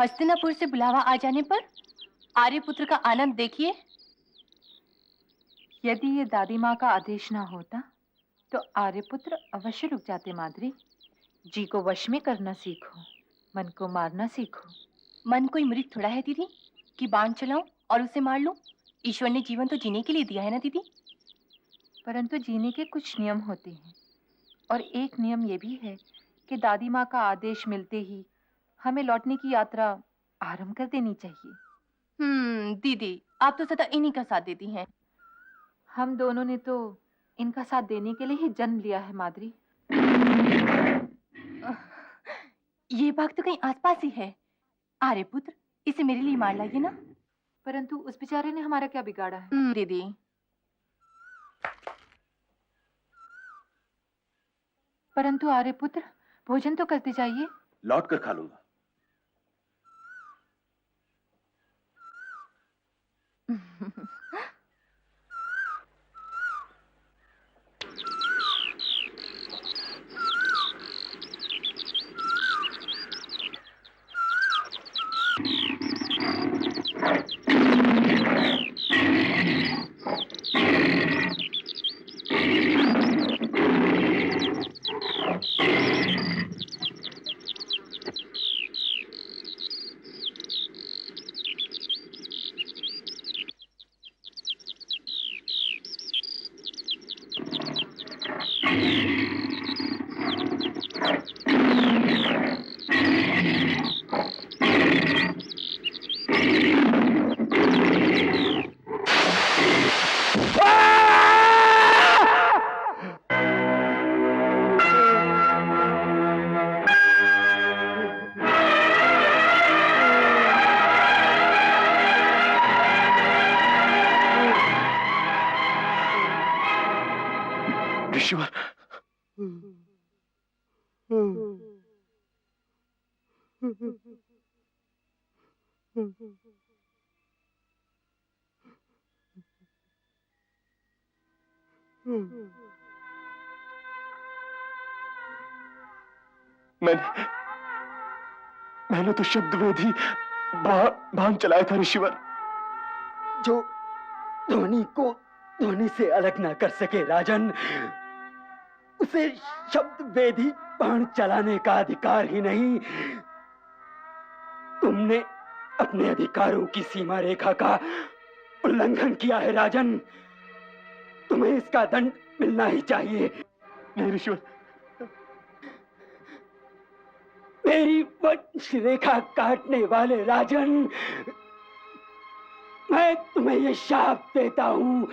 हस्तिनापुर से बुलावा आ जाने पर आर्यपुत्र का आनंद देखिए। यदि ये दादी माँ का आदेश ना होता तो आर्यपुत्र अवश्य रुक जाते। माद्री, जी को वश में करना सीखो, मन को मारना सीखो। मन कोई मृग थोड़ा है दीदी कि बाण चलाऊं और उसे मार लूं। ईश्वर ने जीवन तो जीने के लिए दिया है ना दीदी। परंतु जीने के कुछ नियम होते हैं, और एक नियम ये भी है कि दादी माँ का आदेश मिलते ही हमें लौटने की यात्रा आरंभ कर देनी चाहिए। दीदी, आप तो सदा इन्हीं का साथ देती हैं। हम दोनों ने तो इनका साथ देने के लिए ही जन्म लिया है माद्री। ये बात तो कहीं आसपास ही है। आर्यपुत्र, इसे मेरे लिए मार लाइए ना। परंतु उस बेचारे ने हमारा क्या बिगाड़ा है? दीदी, परंतु आर्यपुत्र, भोजन तो करते जाइए। लौट कर खा लूंगा। ईश्वर, मैंने तो शब्द वेदी बाण चलाया था ऋषिवर। जो ध्वनि को ध्वनि से अलग ना कर सके राजन, उसे शब्द वेदी बाण चलाने का अधिकार ही नहीं। तुमने अपने अधिकारों की सीमा रेखा का उल्लंघन किया है राजन। तुम्हें इसका दंड मिलना ही चाहिए। नहीं ऋषिवर, मेरी वंश रेखा काटने वाले राजन, मैं तुम्हें यह शाप देता हूं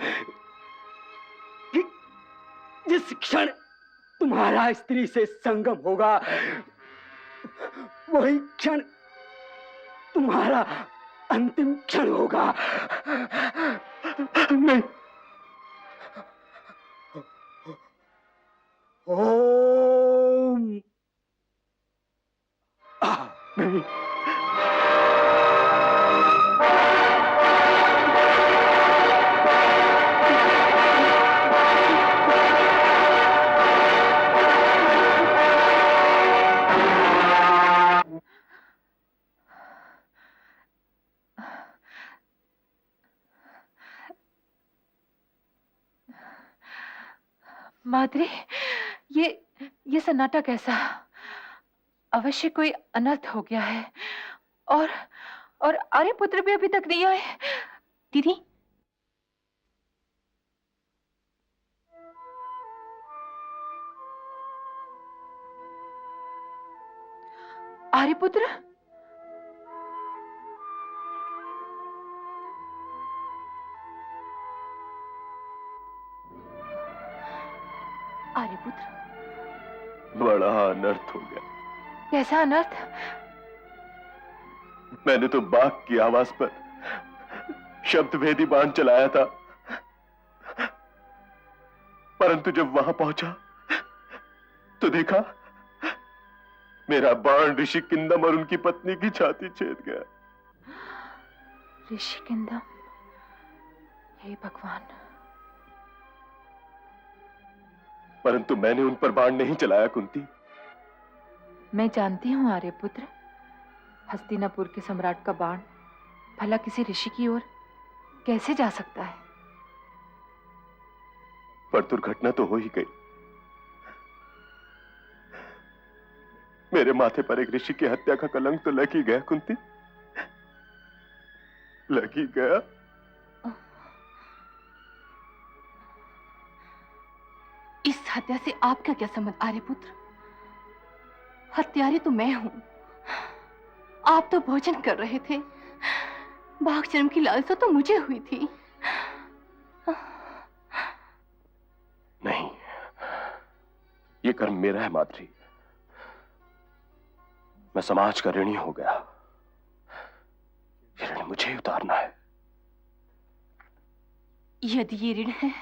कि जिस क्षण तुम्हारा स्त्री से संगम होगा, वही क्षण तुम्हारा अंतिम क्षण होगा। नहीं। ओम। नहीं। माद्री, ये सन्नाटा कैसा? अवश्य कोई अनर्थ हो गया है। और आर्यपुत्र भी अभी तक नहीं आए। दीदी, आर्यपुत्र, आर्यपुत्र, बड़ा अनर्थ हो गया। कैसा अनर्थ? मैंने तो बाघ की आवाज पर शब्द भेदी बाण चलाया था, परंतु जब वहां पहुंचा तो देखा मेरा बाण ऋषि किंदम और उनकी पत्नी की छाती छेद गया। ऋषिकंदम, हे भगवान। परंतु मैंने उन पर बाण नहीं चलाया कुंती। मैं जानती हूँ आर्यपुत्र, हस्तिनापुर के सम्राट का बाण भला किसी ऋषि की ओर कैसे जा सकता है? पर दुर्घटना तो हो ही गई। मेरे माथे पर एक ऋषि की हत्या का कलंक तो लग ही गया कुंती, लग ही गया। इस हत्या से आपका क्या संबंध आर्यपुत्र? हत्यारी तो मैं हूं। आप तो भोजन कर रहे थे, बाघ चर्म की लालसा तो मुझे हुई थी। नहीं, ये कर्म मेरा है माद्री। मैं समाज का ऋणी हो गया। ये ऋण मुझे ही उतारना है। यदि ये ऋण है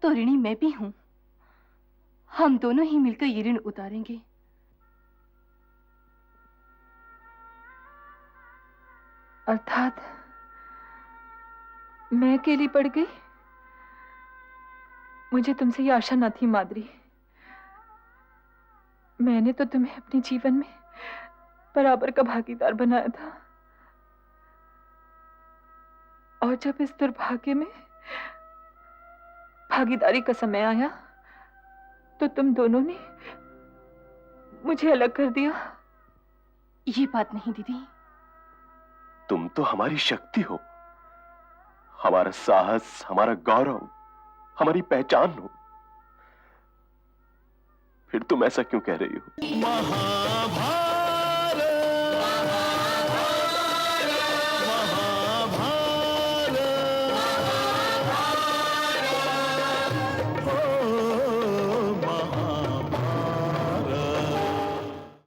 तो ऋणी मैं भी हूं। हम दोनों ही मिलकर ये ऋण उतारेंगे। अर्थात मैं अकेली पड़ गई? मुझे तुमसे ये आशा न थी माद्री। मैंने तो तुम्हें अपने जीवन में बराबर का भागीदार बनाया था, और जब इस दुर्भाग्य में भागीदारी का समय आया तो तुम दोनों ने मुझे अलग कर दिया। ये बात नहीं दीदी। तुम तो हमारी शक्ति हो, हमारा साहस, हमारा गौरव, हमारी पहचान हो। फिर तुम ऐसा क्यों कह रही हो? महाभारत।